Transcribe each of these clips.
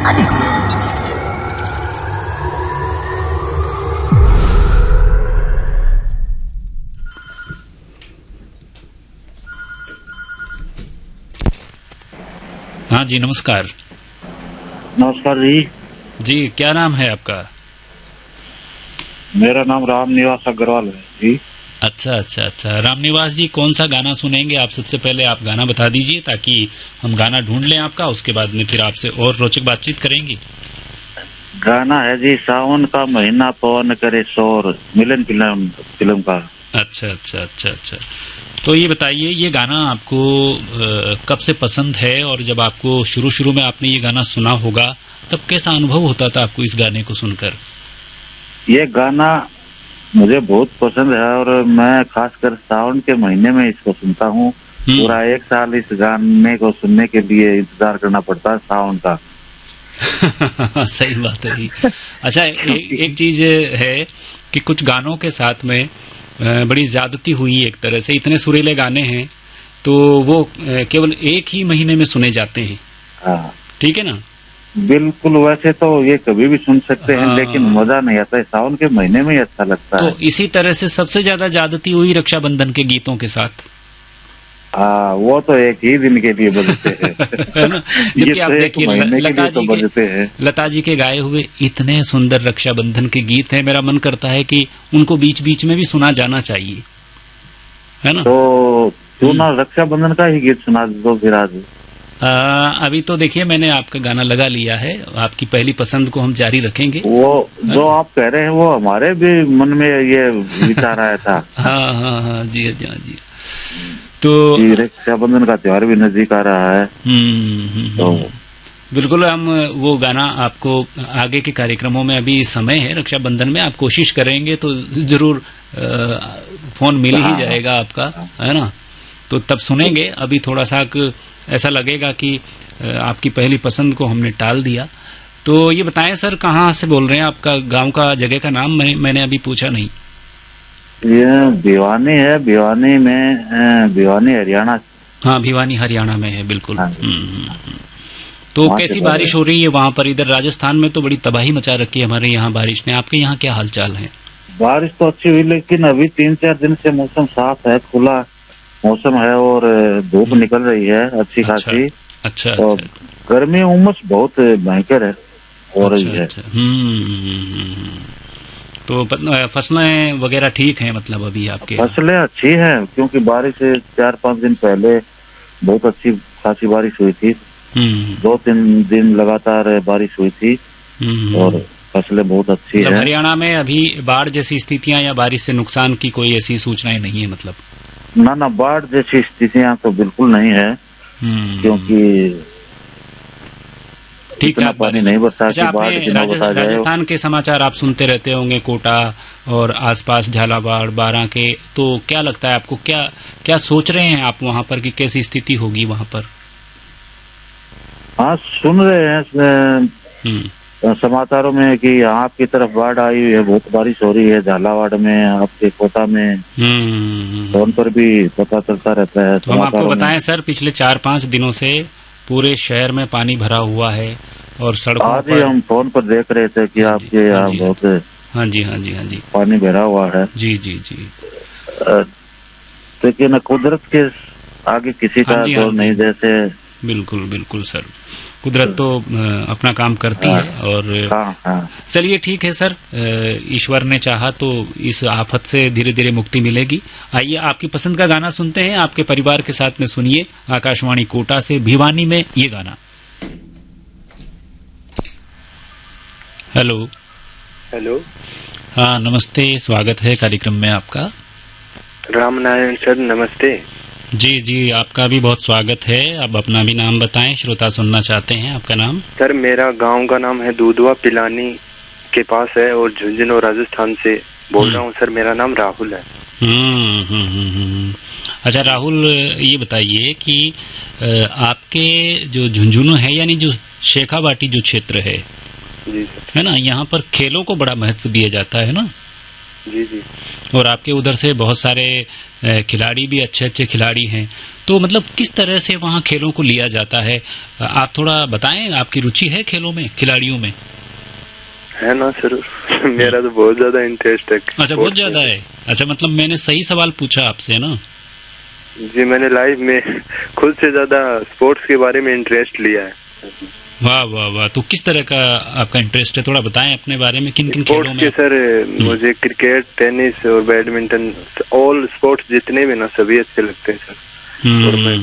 हाँ जी, नमस्कार। नमस्कार जी। जी, क्या नाम है आपका? मेरा नाम रामनिवास अग्रवाल है जी। अच्छा। रामनिवास जी, कौन सा गाना सुनेंगे आप? सबसे पहले आप गाना बता दीजिए ताकि हम गाना ढूंढ लें आपका, उसके बाद में फिर आपसे और रोचक बातचीत करेंगे। गाना है जी सावन का महीना पवन करे शोर, मिलन फिल्म का। अच्छा। तो ये बताइए, ये गाना आपको कब से पसंद है, और जब आपको शुरू में आपने ये गाना सुना होगा तब कैसा अनुभव होता था आपको इस गाने को सुनकर? ये गाना मुझे बहुत पसंद है और मैं खासकर सावन के महीने में इसको सुनता हूँ। पूरा एक साल इस गाने को सुनने के लिए इंतजार करना पड़ता है सावन का। सही बात है। अच्छा, एक चीज है कि कुछ गानों के साथ में बड़ी ज्यादती हुई एक तरह से। इतने सुरीले गाने हैं तो वो केवल एक ही महीने में सुने जाते हैं। हाँ, ठीक है ना? बिल्कुल। वैसे तो ये कभी भी सुन सकते हैं, लेकिन मजा नहीं आता है, सावन के महीने में ही अच्छा लगता है। तो इसी तरह से सबसे ज्यादा ज्यादती हुई रक्षाबंधन के गीतों के साथ। हाँ, वो तो एक ही दिन के लिए बजते हैं। जबकि आप देखिए लता जी के गाए हुए इतने सुंदर रक्षाबंधन के गीत हैं, मेरा मन करता है कि उनको बीच बीच में भी सुना जाना चाहिए, है ना? तो क्यों ना रक्षाबंधन का ही गीत सुना दो फिर आज। अभी तो देखिए मैंने आपका गाना लगा लिया है, आपकी पहली पसंद को हम जारी रखेंगे। वो जो आप कह रहे हैं वो हमारे भी मन में ये विचार आया था। हाँ जी। तो रक्षाबंधन का त्योहार भी नजदीक आ रहा है। तो बिल्कुल हम वो गाना आपको आगे के कार्यक्रमों में, अभी समय है रक्षाबंधन में, आप कोशिश करेंगे तो जरूर फोन मिल ही जाएगा आपका, है ना? तो तब सुनेंगे। अभी थोड़ा सा ऐसा लगेगा कि आपकी पहली पसंद को हमने टाल दिया। तो ये बताएं सर, कहाँ से बोल रहे हैं? आपका गांव का, जगह का नाम मैंने अभी पूछा नहीं। ये भिवानी है, भिवानी हरियाणा। हाँ, भिवानी हरियाणा में है, बिल्कुल। तो कैसी बारिश हो रही है वहाँ पर? इधर राजस्थान में तो बड़ी तबाही मचा रखी है हमारे यहाँ बारिश ने। आपके यहाँ क्या हालचाल है? बारिश तो अच्छी हुई, लेकिन अभी 3-4 दिन से मौसम साफ है, खुला मौसम है और धूप निकल रही है अच्छी खासी। अच्छा। गर्मी उमस बहुत भयंकर है हो रही है। तो फसलें वगैरह ठीक हैं मतलब अभी आपके? फसलें अच्छी हैं, क्योंकि बारिश 4-5 दिन पहले बहुत अच्छी खासी बारिश हुई थी। 2-3 दिन लगातार बारिश हुई थी और फसलें बहुत अच्छी है। हरियाणा में अभी बाढ़ जैसी स्थितियां या बारिश से नुकसान की कोई ऐसी सूचनाएं नहीं है मतलब? ना, बाढ़ जैसी स्थितियां तो बिल्कुल नहीं है, क्योंकि ठीक ठाक पानी नहीं बरसा। अच्छा, आपने राजस्थान के समाचार आप सुनते रहते होंगे, कोटा और आसपास झालावाड़, बारां के, तो क्या लगता है आपको, क्या सोच रहे हैं आप वहाँ पर कि कैसी स्थिति होगी वहाँ पर? हाँ, सुन रहे हैं समाचारों में कि आपकी तरफ बाढ़ आई हुई है, बहुत बारिश हो रही है झालावाड़ में, आपके कोटा में। फोन पर भी पता चलता रहता है। तो हम आपको बताएं सर, पिछले 4-5 दिनों से पूरे शहर में पानी भरा हुआ है और सड़कों पर। आज हम फोन पर देख रहे थे कि आपके यहाँ बहुत हाँ जी पानी भरा हुआ है। जी। लेकिन कुदरत के आगे किसी का जोर नहीं। जैसे बिल्कुल सर, कुदरत तो अपना काम करती है। और चलिए ठीक है सर, ईश्वर ने चाहा तो इस आफत से धीरे धीरे मुक्ति मिलेगी। आइए आपकी पसंद का गाना सुनते हैं, आपके परिवार के साथ में सुनिए। आकाशवाणी कोटा से भिवानी में ये गाना। हेलो। हाँ, नमस्ते, स्वागत है कार्यक्रम में आपका। राम नारायण सर, नमस्ते। जी, आपका भी बहुत स्वागत है। अब अपना भी नाम बताएं, श्रोता सुनना चाहते हैं। आपका नाम? सर, मेरा गांव का नाम है दूधवा, पिलानी के पास है, और झुंझुनू राजस्थान से बोल रहा हूँ सर। मेरा नाम राहुल है। अच्छा राहुल, ये बताइए कि आपके जो झुंझुनू है, यानी जो शेखावाटी जो क्षेत्र है, जी है ना, यहाँ पर खेलों को बड़ा महत्व दिया जाता है ना? जी। और आपके उधर से बहुत सारे खिलाड़ी भी अच्छे अच्छे खिलाड़ी हैं, तो मतलब किस तरह से वहाँ खेलों को लिया जाता है? आप थोड़ा बताएं, आपकी रुचि है खेलों में, खिलाड़ियों में? है ना सर, मेरा तो बहुत ज्यादा इंटरेस्ट है। अच्छा, बहुत ज्यादा है। अच्छा, मतलब मैंने सही सवाल पूछा आपसे ना? जी, मैंने लाइफ में खुद से ज्यादा स्पोर्ट्स के बारे में इंटरेस्ट लिया है। वाह वाह वाह, तो किस तरह का आपका इंटरेस्ट है, थोड़ा बताएं अपने बारे में, किन किन खेलों में? सर मुझे क्रिकेट, टेनिस और बैडमिंटन, ऑल स्पोर्ट्स जितने भी ना सभी अच्छे लगते हैं सर। और मैं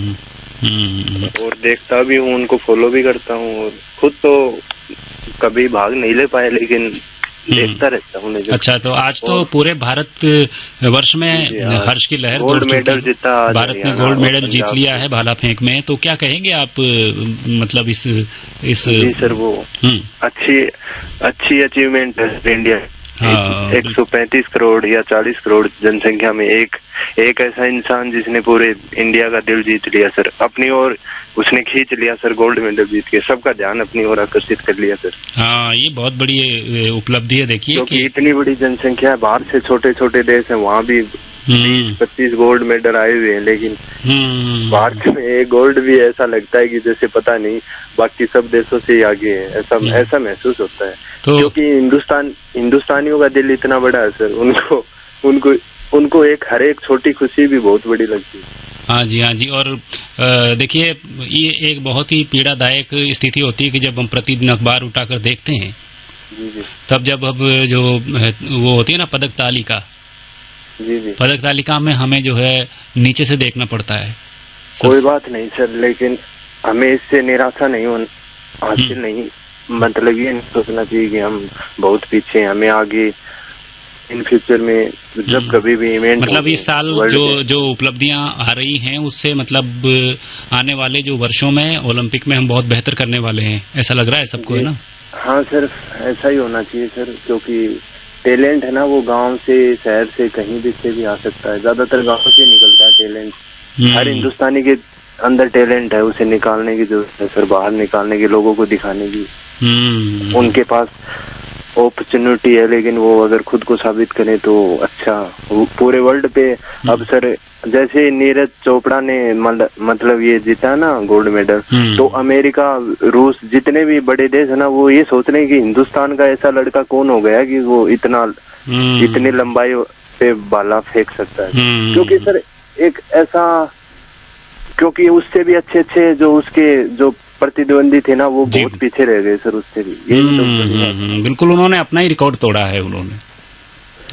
और देखता भी हूँ, उनको फॉलो भी करता हूँ, और खुद तो कभी भाग नहीं ले पाए लेकिन देखता रहता हूँ। अच्छा, तो आज तो पूरे भारत वर्ष में हर्ष की लहर गोल्ड मेडल जीता, भारत ने गोल्ड मेडल जीत लिया है भाला फेंक में, तो क्या कहेंगे आप मतलब इस जी सर, वो अच्छी अचीवमेंट है इंडिया। 135 करोड़ या 40 करोड़ जनसंख्या में एक ऐसा इंसान जिसने पूरे इंडिया का दिल जीत लिया सर, अपनी ओर उसने खींच लिया सर, गोल्ड मेडल जीत के सबका ध्यान अपनी ओर आकर्षित कर लिया सर। हाँ, ये बहुत बड़ी उपलब्धि है। देखिए क्योंकि इतनी बड़ी जनसंख्या है, बाहर से छोटे छोटे देश हैं, वहाँ भी 20-25 गोल्ड मेडल आए हुए हैं, लेकिन भारत में एक गोल्ड भी ऐसा लगता है कि जैसे पता नहीं बाकी सब देशों से ही आगे है, ऐसा महसूस होता है। तो क्योंकि हिंदुस्तानियों का दिल इतना बड़ा है सर, उनको हर एक छोटी खुशी भी बहुत बड़ी लगती है। हाँ जी, हाँ जी। और देखिए, ये एक बहुत ही पीड़ादायक स्थिति होती है कि जब हम प्रतिदिन अखबार उठाकर देखते हैं, जी। तब जब अब जो वो होती है ना पदक तालिका, जी, पदक तालिका में हमें जो है नीचे से देखना पड़ता है। कोई बात नहीं सर, लेकिन हमें इससे निराशा नहीं हासिल नहीं, मतलब ये नहीं सोचना चाहिए कि हम बहुत पीछे हैं, हमें आगे इन फ्यूचर में जब कभी भी इवेंट, मतलब इस साल जो उपलब्धियां आ रही हैं उससे मतलब आने वाले जो वर्षों में ओलंपिक में हम बहुत बेहतर करने वाले हैं, ऐसा लग रहा है सबको, है ना? हाँ सर, ऐसा ही होना चाहिए सर, क्योंकि टैलेंट है ना, वो गांव से, शहर से, कहीं भी से भी आ सकता है। ज्यादातर गांव से निकलता है टैलेंट। हर हिंदुस्तानी के अंदर टैलेंट है, उसे निकालने की जरूरत है सर, बाहर निकालने की, लोगों को दिखाने की। उनके पास अपॉर्चुनिटी है, लेकिन वो अगर खुद को साबित करें तो अच्छा, पूरे वर्ल्ड पे। अब सर जैसे नीरज चोपड़ा ने मतलब ये जीता ना गोल्ड मेडल, तो अमेरिका, रूस, जितने भी बड़े देश है ना, वो ये सोच रहे हैं कि हिंदुस्तान का ऐसा लड़का कौन हो गया कि वो इतनी लंबाई पे भाला फेंक सकता है। क्योंकि सर एक ऐसा, क्योंकि उससे भी अच्छे जो उसके जो प्रतिद्वंदी थे ना, वो बहुत पीछे रह गए सर उससे भी। बिल्कुल, उन्होंने अपना ही रिकॉर्ड तोड़ा है उन्होंने।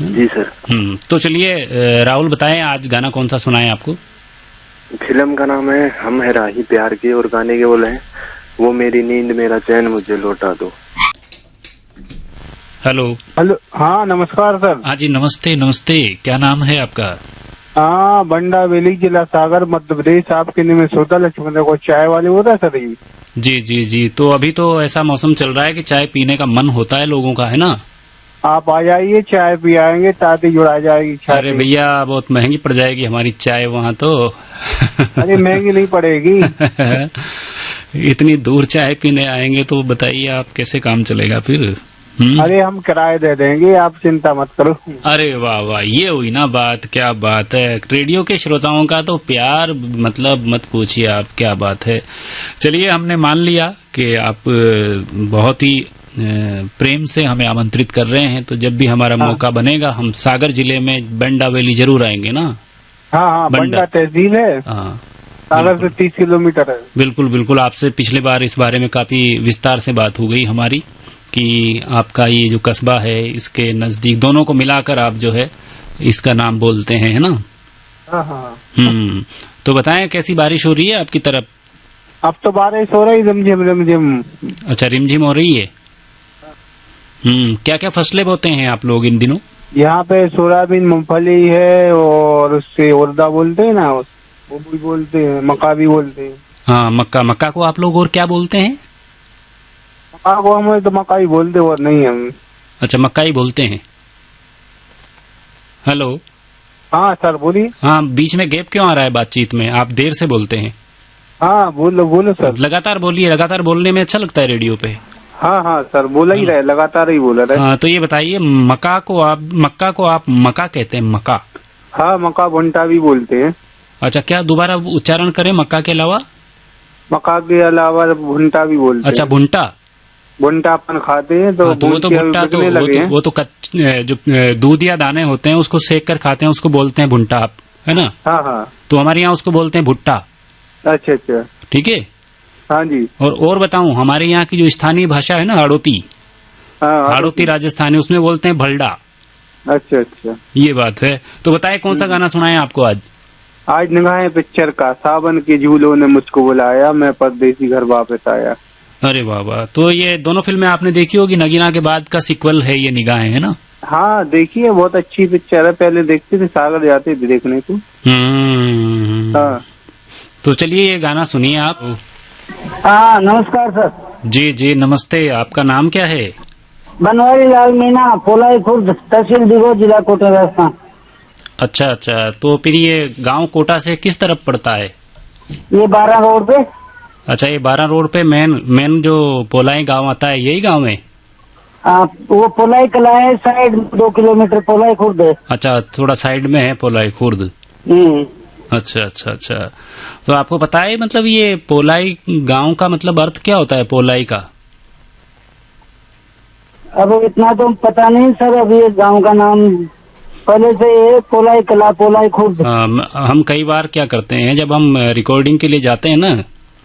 जी सर। तो चलिए राहुल, बताएं आज गाना कौन सा सुनाएं आपको? फिल्म का नाम है हम है राही प्यार के, और गाने के बोले हैं वो मेरी नींद मेरा चैन मुझे लौटा दो। हेलो। हाँ नमस्कार सर। हाँ जी, नमस्ते नमस्ते, क्या नाम है आपका? हाँ, बंडा वेली, जिला सागर, मध्य प्रदेश। आपके लिए में सोता लक्ष्मण को चाय वाले होता है सर? जी जी जी। तो अभी तो ऐसा मौसम चल रहा है कि चाय पीने का मन होता है लोगों का, है ना? आप आ जाइए, चाय पियाएंगे, ताती जुड़ा जाएगी। अरे भैया, बहुत महंगी पड़ जाएगी हमारी चाय वहाँ तो। अरे महंगी नहीं पड़ेगी। इतनी दूर चाय पीने आएंगे तो बताइए आप कैसे काम चलेगा फिर? अरे हम किराए दे देंगे, आप चिंता मत करो। अरे वाह वाह, ये हुई ना बात, क्या बात है। रेडियो के श्रोताओं का तो प्यार मतलब मत पूछिए आप, क्या बात है। चलिए, हमने मान लिया कि आप बहुत ही प्रेम से हमें आमंत्रित कर रहे हैं, तो जब भी हमारा मौका बनेगा हम सागर जिले में बंडा वैली जरूर आएंगे ना? हाँ, बंडा तहसील है, सागर से 30 किलोमीटर है। बिल्कुल बिल्कुल, आपसे पिछले बार इस बारे में काफी विस्तार से बात हो गई हमारी कि आपका ये जो कस्बा है, इसके नजदीक दोनों को मिलाकर आप जो है इसका नाम बोलते हैं, है ना? हाँ। तो बताएं, कैसी बारिश हो रही है आपकी तरफ? अब तो बारिश हो रही, रिमझिम। अच्छा, रिमझिम हो रही है। क्या क्या फसलें बोते हैं आप लोग इन दिनों? यहाँ पे सोयाबीन, मूंगफली है, और उससे उर्दा बोलते हैं ना, वो भी बोलते हैं, मक्का भी बोलते हैं। हाँ, मक्का को आप लोग और क्या बोलते हैं? मक्का को हम तो मक्का ही बोलते, और नहीं हम। अच्छा, मक्का ही बोलते हैं। हेलो। हाँ सर, बोलिए। हाँ, बीच में गैप क्यों आ रहा है बातचीत में? आप देर से बोलते हैं। हाँ, बोलो सर। लगातार बोलिए, लगातार बोलने में अच्छा लगता है रेडियो पे। हाँ सर, बोला ही रहे, लगातार ही बोला रहे। हाँ, तो ये बताइए, मक्का को आप मक्का कहते हैं? मक्का? हाँ, मक्का भुट्टा भी बोलते हैं। अच्छा, क्या दोबारा उच्चारण करें मक्का के अलावा? मक्का के अलावा भुट्टा भी बोलते अच्छा, हैं। भुट्टा। भुट्टा अपन खाते हैं तो, तो वो तो भुट्टा तो वो तो जो दूध या दाने होते हैं उसको सेक कर खाते हैं, उसको बोलते हैं भुट्टा, है ना? हाँ हाँ। तो हमारे यहाँ उसको बोलते हैं भुट्टा। अच्छा अच्छा। ठीक है। हाँ जी। और बताऊं, हमारे यहाँ की जो स्थानीय भाषा है ना, हाड़ौती, हाड़ौती राजस्थानी, उसमें बोलते हैं भलडा। अच्छा अच्छा, ये बात है। तो बताए कौन सा गाना सुनाए आपको आज? आज निगाहें पिक्चर का सावन के झूलों ने मुझको बुलाया, मैं परदेसी घर वापस आया। अरे वाह वाह। तो ये दोनों फिल्में आपने देखी होगी, नगीना के बाद का सीक्वल है ये निगाहें, है ना? हाँ देखिए, बहुत अच्छी पिक्चर है। पहले देखते थे, सागर जाते थे देखने को। हाँ। तो चलिए ये गाना सुनिए आप। हाँ नमस्कार सर। जी जी नमस्ते। आपका नाम क्या है? बनवारी लाल मीना, पोलाई खुर्द, तहसील दिगो, जिला कोटा, राजस्थान। अच्छा अच्छा। तो फिर ये गांव कोटा से किस तरफ पड़ता है? ये 12 रोड पे। अच्छा, ये 12 रोड पे मेन जो पोलाई गांव आता है, यही गांव है? वो पोलाई कला है, साइड 2 किलोमीटर पोलाई खुर्द है। अच्छा, थोड़ा साइड में है पोलाई खुर्द। अच्छा अच्छा अच्छा। तो आपको पता है मतलब ये पोलाई गांव का मतलब अर्थ क्या होता है, पोलाई का? अब इतना तो पता नहीं सर। अभी ये गांव का नाम पहले से ये पोलाई कला, पोलाई खुर्द। हम कई बार क्या करते हैं, जब हम रिकॉर्डिंग के लिए जाते हैं ना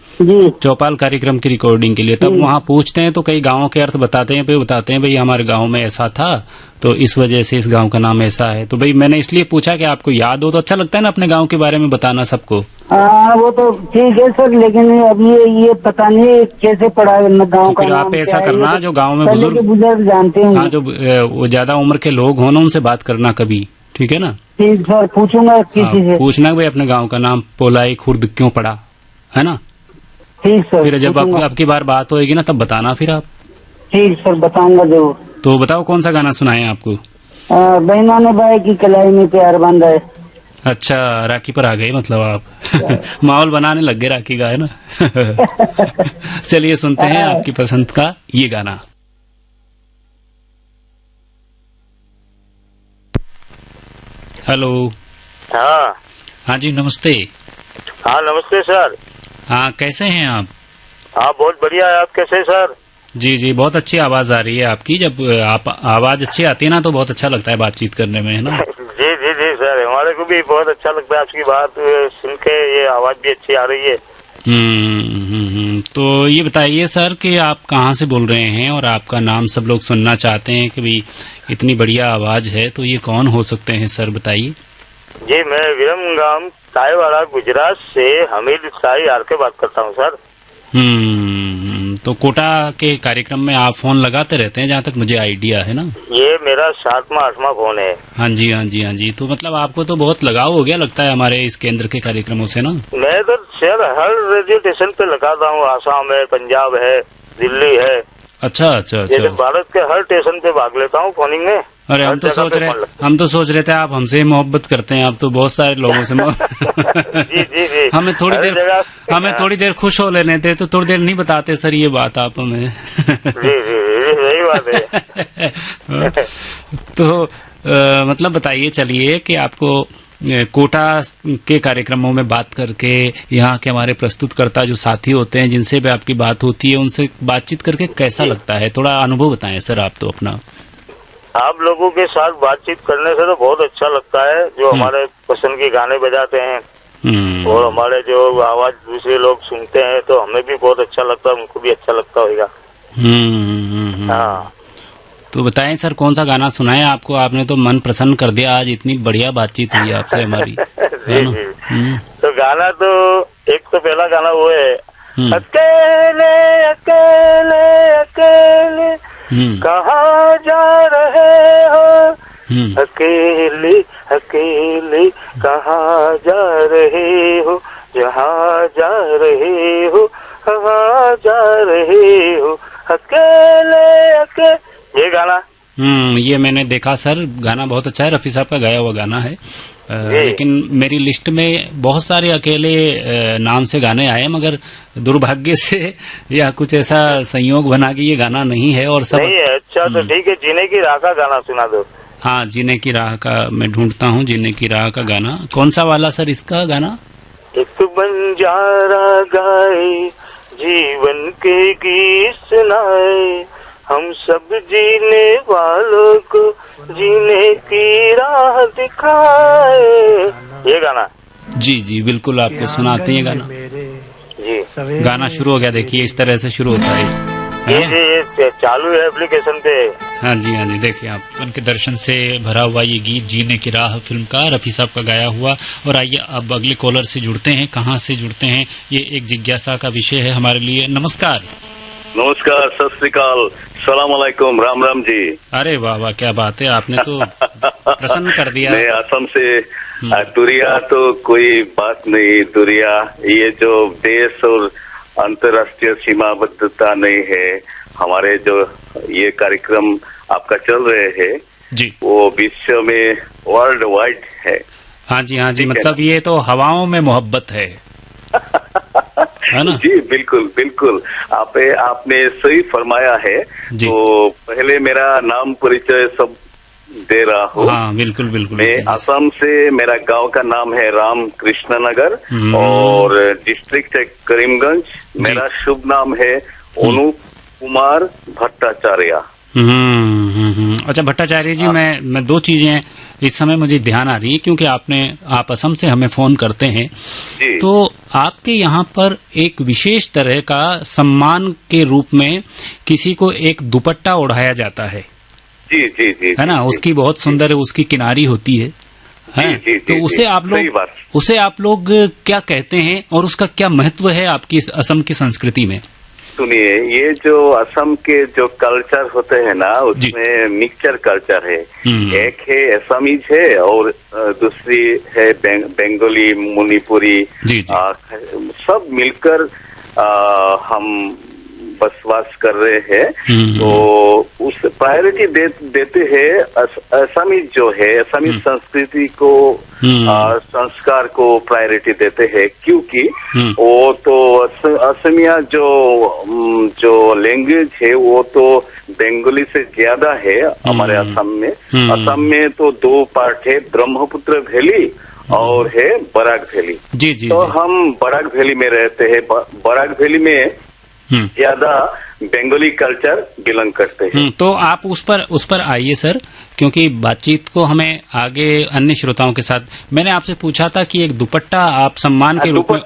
जी, चौपाल कार्यक्रम की रिकॉर्डिंग के लिए, तब वहाँ पूछते हैं तो कई गांवों के अर्थ बताते हैं भाई हमारे गांव में ऐसा था तो इस वजह से इस गांव का नाम ऐसा है। तो भाई मैंने इसलिए पूछा कि आपको याद हो, तो अच्छा लगता है ना अपने गांव के बारे में बताना सबको। वो तो ठीक है सर, लेकिन अभी ये पता नहीं कैसे पड़ा गाँव का नाम। आप ऐसा करना, जो गाँव में बुजुर्ग जानते हैं, हाँ, जो वो ज्यादा उम्र के लोग हो ना, उनसे बात करना कभी, ठीक है ना? ठीक सर, पूछूंगा किसी से। पूछना भाई अपने गाँव का नाम पोलाई खुर्द क्यों पड़ा, है ना? ठीक सर। फिर जब आपकी बार बात होएगी ना, तब बताना फिर आप। ठीक सर, बताऊंगा जरूर। तो बताओ कौन सा गाना सुनाए आपको? बहना ने भाई की कलाई में प्यार बांधा है। अच्छा, राखी पर आ गए मतलब आप। माहौल बनाने लग गए राखी का, है ना? चलिए सुनते हैं आपकी पसंद का ये गाना। हेलो। हाँ हाँ जी नमस्ते। हाँ नमस्ते सर। हाँ, कैसे हैं आप? हाँ बहुत बढ़िया है। आप कैसे हैं सर? जी जी, बहुत अच्छी आवाज आ रही है आपकी। जब आप आवाज अच्छी आती है ना तो बहुत अच्छा लगता है बातचीत करने में, है ना? जी जी जी सर, हमारे को भी बहुत अच्छा लगता है आपकी बात सुन के। ये आवाज भी अच्छी आ रही है। तो ये बताइए सर कि आप कहाँ से बोल रहे हैं, और आपका नाम सब लोग सुनना चाहते हैं कि भाई इतनी बढ़िया आवाज है, तो ये कौन हो सकते हैं सर, बताइए। जी, मैं विरमगाम ताईवाड़ा गुजरात से हमीद शाही आर के बात करता हूँ सर। तो कोटा के कार्यक्रम में आप फोन लगाते रहते हैं, जहाँ तक मुझे आइडिया है ना? ये मेरा 7वां-8वां फोन है। हाँ जी हाँ जी हाँ जी। तो मतलब आपको तो बहुत लगाव हो गया लगता है हमारे इस केंद्र के कार्यक्रमों से ना? मैं तो सर हर रेडियो स्टेशन पे लगाता हूँ। आसाम है, पंजाब है, दिल्ली है। अच्छा अच्छा अच्छा। जैसे भारत के हर स्टेशन पे भाग लेता हूँ फोनिंग में। अरे हम तो सोच रहे थे आप हमसे ही मोहब्बत करते हैं। आप तो बहुत सारे लोगों से जी जी जी। हमें थोड़ी देर खुश हो लेने थे, तो थोड़ी देर नहीं बताते सर ये बात आप हमें। जी जी सही बात है। तो मतलब बताइए चलिए कि आपको कोटा के कार्यक्रमों में बात करके, यहाँ के हमारे प्रस्तुतकर्ता जो साथी होते हैं जिनसे भी आपकी बात होती है, उनसे बातचीत करके कैसा लगता है? थोड़ा अनुभव बताएं सर आप तो अपना। आप लोगों के साथ बातचीत करने से तो बहुत अच्छा लगता है। जो हमारे पसंद के गाने बजाते हैं और हमारे जो आवाज दूसरे लोग सुनते हैं, तो हमें भी बहुत अच्छा लगता है, उनको भी अच्छा लगता होगा। हाँ, तो बताएं सर कौन सा गाना सुनाए आपको? आपने तो मन प्रसन्न कर दिया, आज इतनी बढ़िया बातचीत हुई आपसे हमारी। जी जी। तो गाना तो एक तो पहला गाना वो है, अकेले अकेले अकेले कहाँ जा रहे हो, अकेले अकेले कहाँ जा रहे हो, जहाँ जा रहे हो कहाँ जा रहे हो, अकेले अकेले। ये गाना ये मैंने देखा सर, गाना बहुत अच्छा है, रफी साहब का गाया हुआ गाना है। लेकिन मेरी लिस्ट में बहुत सारे अकेले नाम से गाने आए, मगर दुर्भाग्य से या कुछ ऐसा संयोग बना कि ये गाना नहीं है और सब नहीं है। अच्छा तो ठीक है, जीने की राह का गाना सुना दो। हाँ, जीने की राह का मैं ढूंढता हूँ, जीने की राह का गाना कौन सा वाला सर इसका गाना? एक बंजारा गाए जीवन के गीत सुनाए, हम सब जीने वालों को जीने की राह दिखाए, ये गाना। जी जी बिल्कुल, आपको सुनाते हैं गाना। जी गाना शुरू हो गया, देखिए इस तरह से शुरू होता है। ये चालू है एप्लीकेशन पे। हाँ जी, देखिए आप उनके दर्शन से भरा हुआ ये गीत जीने की राह फिल्म का, रफी साहब का गाया हुआ। और आइए अब अगले कॉलर से जुड़ते हैं। कहाँ से जुड़ते हैं, ये एक जिज्ञासा का विषय है हमारे लिए। नमस्कार। नमस्कार, सत श्री अकाल, सलाम अलैकुम, राम राम जी। अरे वाह वाह, क्या बात है, आपने तो प्रसन्न कर दिया। मैं असम से। दुरिया तो कोई बात नहीं, दुरिया ये जो देश और अंतर्राष्ट्रीय सीमाबद्धता नहीं है, हमारे जो ये कार्यक्रम आपका चल रहे हैं जी, वो विश्व में वर्ल्ड वाइड है। हाँ जी, मतलब ये तो हवाओं में मोहब्बत है ना? जी बिल्कुल बिल्कुल, आपने सही फरमाया है। तो पहले मेरा नाम परिचय सब दे रहा हूँ। हाँ, बिल्कुल बिल्कुल। मैं असम से, मेरा गांव का नाम है राम कृष्ण नगर और डिस्ट्रिक्ट है करीमगंज। मेरा शुभ नाम है अनूप कुमार भट्टाचार्य। अच्छा भट्टाचार्य जी, मैं दो चीजें इस समय मुझे ध्यान आ रही है, क्योंकि आप असम से हमें फोन करते हैं जी। तो आपके यहाँ पर एक विशेष तरह का सम्मान के रूप में किसी को एक दुपट्टा ओढ़ाया जाता है। जी है ना, उसकी बहुत सुंदर उसकी किनारी होती है। जी, तो उसे आप लोग क्या कहते हैं और उसका क्या महत्व है आपकी असम की संस्कृति में? सुनिए, ये जो असम के जो कल्चर होते हैं ना, उसमें मिक्सचर कल्चर है। एक है असमीज है और दूसरी है बंगाली, मणिपुरी, सब मिलकर हम बसवास कर रहे हैं। तो उस प्रायोरिटी देते हैं असमीज जो है, असमीज संस्कृति को, संस्कार को प्रायोरिटी देते हैं, क्योंकि वो तो असमिया जो लैंग्वेज है वो तो बंगाली से ज्यादा है हमारे असम में। असम में तो दो पार्ट है, ब्रह्मपुत्र वैली और है बराक वैली। जी, तो हम बराक वैली में रहते हैं। बराक वैली में ज्यादा बंगाली कल्चर बिलोंग करते हैं। तो आप उस पर आइए सर, क्योंकि बातचीत को हमें आगे अन्य श्रोताओं के साथ, मैंने आपसे पूछा था कि एक दुपट्टा आप सम्मान के रूप में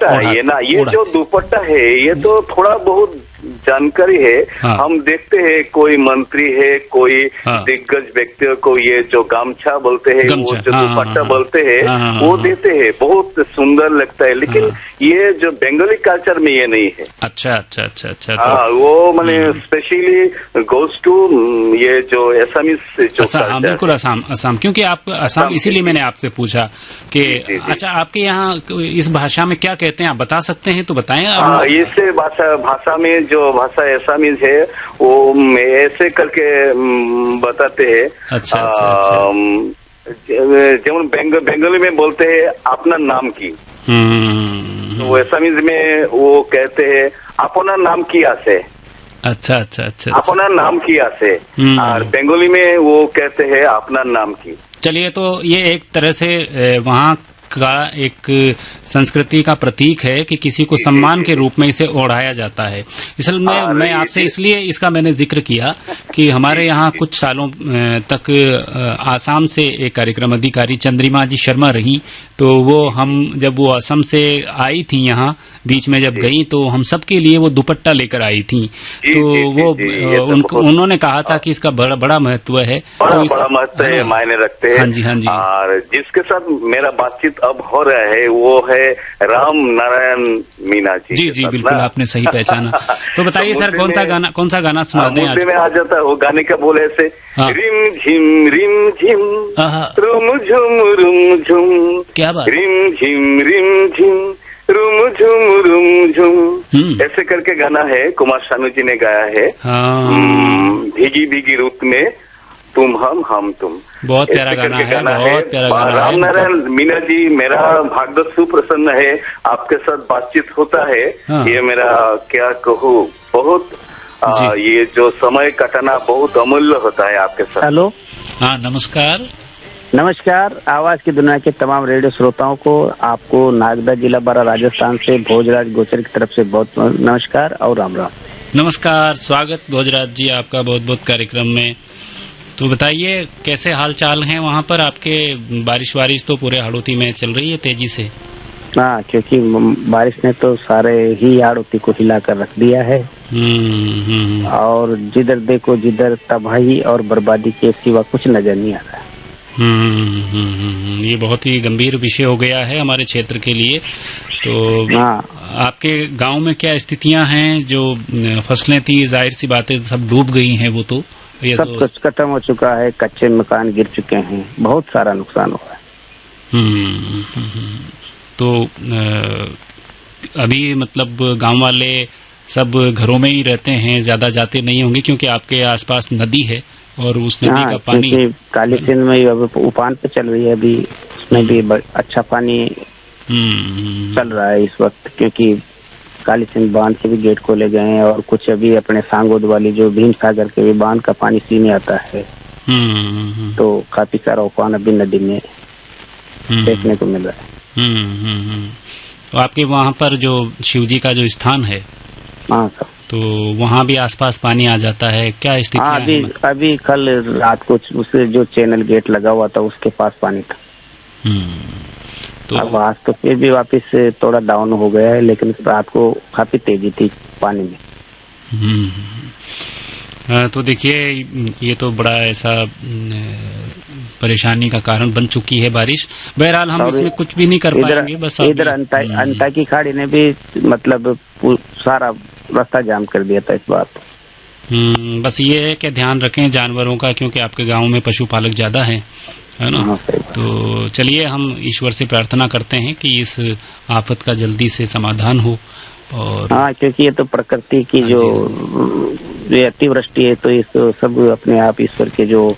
ये जो दुपट्टा है ये तो थोड़ा बहुत जानकारी है। हम देखते हैं कोई मंत्री है, कोई दिग्गज व्यक्तियों को ये जो गमछा बोलते हैं, वो जो दुपट्टा बोलते हैं, वो देते हैं, बहुत सुंदर लगता है। लेकिन ये जो बंगाली कल्चर में ये नहीं है। अच्छा। हाँ, वो मैंने स्पेशली गोज टू ये जो असमीज जो असम, बिल्कुल असम, क्योंकि आप असम, इसीलिए मैंने आपसे पूछा कि अच्छा आपके यहाँ इस भाषा में क्या कहते हैं, आप बता सकते हैं तो बताएं। इस भाषा में जो भाषा असमीज है वो ऐसे करके बताते हैं। अच्छा। जेमन बंगाली में बोलते हैं अपना नाम की, तो असमीज में वो कहते हैं अपना नाम की आसे। अच्छा। अपना नाम की आसे, और बंगाली में वो कहते हैं अपना नाम की। चलिए, तो ये एक तरह से वहाँ का एक संस्कृति का प्रतीक है कि किसी को सम्मान के रूप में इसे ओढ़ाया जाता है। इसलिए मैं आपसे इसलिए इसका मैंने जिक्र किया कि हमारे यहाँ कुछ सालों तक आसाम से एक कार्यक्रम अधिकारी चंद्रिमा जी शर्मा रही, तो जब वो असम से आई थी यहाँ बीच में जब गई, तो हम सबके लिए वो दुपट्टा लेकर आई थी। तो वो उन्होंने कहा था कि इसका बड़ा महत्व है, बड़ा महत्व है, मायने रखते हैं। हाँ जी। और जिसके साथ मेरा बातचीत अब हो रहा है वो है राम नारायण मीना जी। जी, बिल्कुल आपने सही पहचाना। तो बताइए सर, कौन सा गाना सुना दें आज? में आ जाता है वो गाने का बोले ऐसे, रिम झिम रुम झुम, क्या बात, रिम झिम रुम झुम, ऐसे करके गाना है, कुमार शानू जी ने गाया है। भीगी भीगी रुत में तुम हम तुम, बहुत प्यारा गाना है, बहुत प्यारा गाना है। राम नारायण मीना जी, मेरा भाग्य सुप्रसन्न है, आपके साथ बातचीत होता है। ये मेरा क्या कहूँ, बहुत ये जो समय कटना बहुत अमूल्य होता है आपके साथ। हेलो, हाँ नमस्कार। नमस्कार। आवाज की दुनिया के तमाम रेडियो श्रोताओं को, आपको नागदा जिला बारा राजस्थान से भोजराज गोचर की तरफ से बहुत नमस्कार और राम राम। नमस्कार, स्वागत भोजराज जी आपका बहुत बहुत कार्यक्रम में। तो बताइए कैसे हाल चाल हैं वहाँ पर आपके? बारिश तो पूरे हाड़ौती में चल रही है तेजी से। हाँ, क्योंकि बारिश ने तो सारे ही हाड़ौती को हिला कर रख दिया है। और जिधर देखो जिधर तबाही और बर्बादी के सिवा कुछ नजर नहीं आ रहा। ये बहुत ही गंभीर विषय हो गया है हमारे क्षेत्र के लिए। तो आपके गांव में क्या स्थितियां हैं? जो फसलें थी जाहिर सी बातें सब डूब गई हैं, वो तो सब कुछ खत्म हो चुका है, कच्चे मकान गिर चुके हैं, बहुत सारा नुकसान हुआ है। तो अभी मतलब गांव वाले सब घरों में ही रहते हैं, ज्यादा जाते नहीं होंगे क्योंकि आपके आसपास नदी है और उस नदी का पानी काली सिंध में अब उफान पे चल रही है, अभी उसमें भी अच्छा पानी चल रहा है इस वक्त, क्योंकि काली सिंध बांध के भी गेट खोले गए हैं और कुछ अभी अपने सांगोद वाली जो भीम सागर के भी बांध का पानी सीने आता है। तो काफी सारा उफान अभी नदी में देखने को मिल रहा है। तो आपके वहाँ पर जो शिवजी का जो स्थान है, हाँ सर, तो वहाँ भी आसपास पानी आ जाता है, क्या स्थिति है? अभी कल रात को उससे जो चैनल गेट लगा हुआ था उसके पास पानी था। तो अब आज तो फिर भी वापस थोड़ा डाउन हो गया है, लेकिन रात को काफी तेजी थी पानी में। तो देखिए ये तो बड़ा ऐसा परेशानी का कारण बन चुकी है बारिश। बहरहाल हम इसमें कुछ भी नहीं कर पाएंगे। बस इधर अंता की खाड़ी ने भी मतलब सारा रास्ता जाम कर दिया था इस बार। बस ये है कि ध्यान रखें जानवरों का, क्योंकि आपके गांव में पशुपालक ज्यादा है ना। तो चलिए हम ईश्वर से प्रार्थना करते हैं कि इस आफत का जल्दी से समाधान हो। और हाँ, क्योंकि ये तो प्रकृति की जो अतिवृष्टि है, तो इस सब अपने आप ईश्वर के जो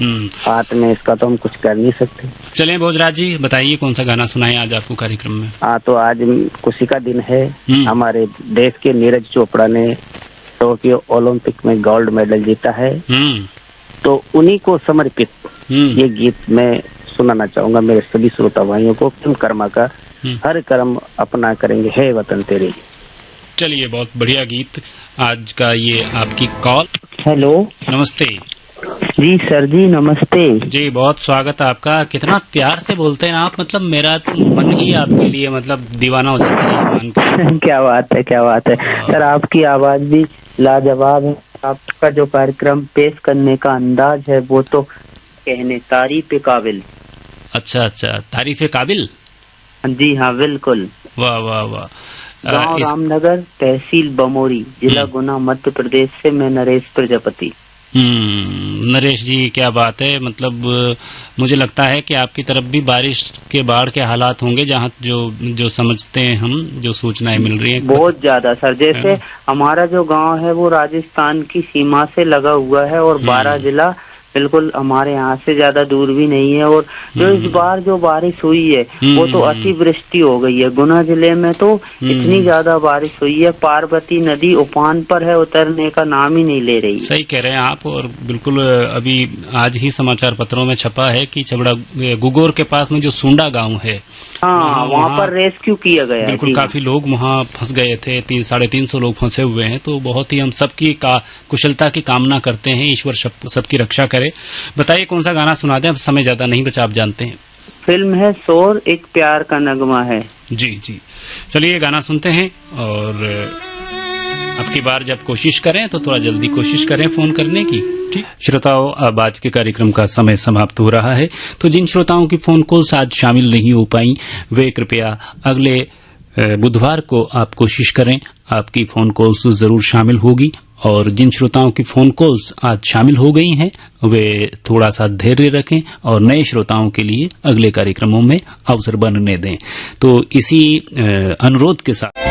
हाथ में, इसका तो हम कुछ कर नहीं सकते। चलें भोजराज जी, बताइए कौन सा गाना सुनाएं आज आपको कार्यक्रम में? तो आज खुशी का दिन है। हमारे देश के नीरज चोपड़ा ने टोक्यो ओलंपिक में गोल्ड मेडल जीता है, तो उन्हीं को समर्पित ये गीत मैं सुनाना चाहूंगा मेरे सभी श्रोता भाइयों को। तुम कर्मा का हर कर्म अपना करेंगे, है वतन तेरे। चलिए, बहुत बढ़िया गीत आज का ये आपकी कॉल। हेलो, नमस्ते जी सर जी, नमस्ते जी, बहुत स्वागत आपका। कितना प्यार से बोलते हैं आप, मतलब मेरा तो मन ही आपके लिए मतलब दीवाना हो जाता है। क्या बात है, क्या बात है सर, आपकी आवाज भी लाजवाब है। आपका जो कार्यक्रम पेश करने का अंदाज है वो तो कहने तारीफ काबिल। अच्छा, तारीफ काबिल। जी हाँ, बिल्कुल। वाह वाह वाह। गाँव रामनगर, तहसील बमोरी, जिला गुना, मध्य प्रदेश से मैं नरेश प्रजापति। नरेश जी, क्या बात है। मतलब मुझे लगता है कि आपकी तरफ भी बारिश के बाढ़ के हालात होंगे, जहाँ जो समझते हैं हम, जो सूचनाएं मिल रही हैं बहुत ज्यादा सर। जैसे हमारा जो गांव है वो राजस्थान की सीमा से लगा हुआ है और 12 जिला बिल्कुल हमारे यहाँ से ज्यादा दूर भी नहीं है। और जो इस बार जो बारिश हुई है वो तो अतिवृष्टि हो गई है। गुना जिले में तो इतनी ज्यादा बारिश हुई है, पार्वती नदी उफान पर है, उतरने का नाम ही नहीं ले रही। सही कह रहे हैं आप। और बिल्कुल अभी आज ही समाचार पत्रों में छपा है कि चबड़ा गुगोर के पास में जो सुंडा गांव है, हाँ, वहाँ पर रेस्क्यू किया गया। बिल्कुल, काफी लोग वहाँ फंस गए थे, 300-350 लोग फंसे हुए हैं। तो बहुत ही हम सबकी कुशलता की कामना करते हैं, ईश्वर सबकी रक्षा करे। बताइए कौन सा गाना सुना दें, अब समय ज्यादा नहीं बचा, आप जानते हैं। फिल्म है शोर, एक प्यार का नगमा है। जी जी, चलिए गाना सुनते हैं। और अब की बार जब कोशिश करें तो थोड़ा जल्दी कोशिश करें फोन करने की। ठीक श्रोताओं, अब आज के कार्यक्रम का समय समाप्त हो रहा है। तो जिन श्रोताओं की फोन कॉल्स आज शामिल नहीं हो पाई, वे कृपया अगले बुधवार को आप कोशिश करें, आपकी फोन कॉल्स जरूर शामिल होगी। और जिन श्रोताओं की फोन कॉल्स आज शामिल हो गई हैं, वे थोड़ा सा धैर्य रखें और नए श्रोताओं के लिए अगले कार्यक्रमों में अवसर बनने दें। तो इसी अनुरोध के साथ